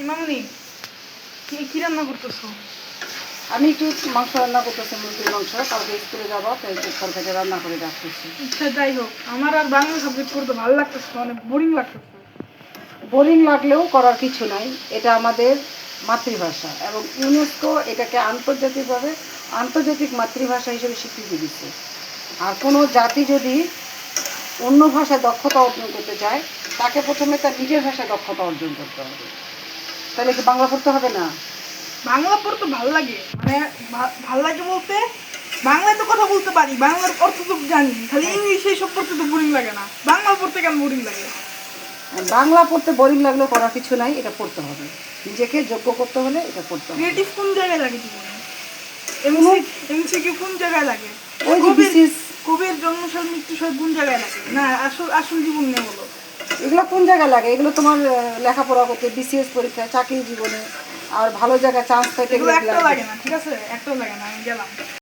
ইমামনি কি রান্না করতেছো? আমি একটু মাংস রান্না করতেছি, মুরগির মাংস। কালকে স্কুলে যাবো, তাই একটু তরকারি রান্না করে রাখতেছি। আচ্ছা যাই হোক, আমার আর বাংলা সাবজেক্ট পড়তে ভালো লাগতেছে, অনেক বোরিং লাগতেছে। বোরিং লাগলেও করার কিছু নাই, এটা আমাদের মাতৃভাষা এবং ইউনেস্কো এটাকে আন্তর্জাতিক মাতৃভাষা হিসেবে স্বীকৃতি দিচ্ছে। আর কোনো জাতি যদি অন্য ভাষায় দক্ষতা অর্জন করতে চায়, তাকে প্রথমে তার নিজের ভাষায় দক্ষতা অর্জন করতে হবে। তাহলে কি বাংলা পড়তে হবে না? বাংলা পড়তে ভালো লাগে, মানে ভালো লাগে বলতে বাংলায় তো কথা বলতে পারি, বাংলার অর্থ তো জানি, খালি ইংলিশে সব পড়তে তো বোরিং লাগে না। বাংলা পড়তে কেন বোরিং লাগে? বাংলা পড়তে বোরিং লাগলেও করার কিছু নাই, এটা পড়তে হবে। নিজেকে যোগ্য করতে হলে এটা পড়তে হবে। ক্রিয়েটিভ কোন জায়গায় লাগে জীবনে? এমসিকিউ কোন জায়গায় লাগে? ওই যে বিসিএস, কবির জন্মসাল মৃত্যুসাল কোন জায়গায় লাগে? না আসল আসল জীবন নিয়ে বলো। এগুলো কোন জায়গায় লাগে? এগুলো তোমার লেখাপড়া করতে, বিসিএস পরীক্ষায়, চাকরি জীবনে আর ভালো জায়গায় চান্স পাইতে এগুলো গেলে একটাও লাগে না, ঠিক আছে? একটাও লাগে না, আমি গেলাম।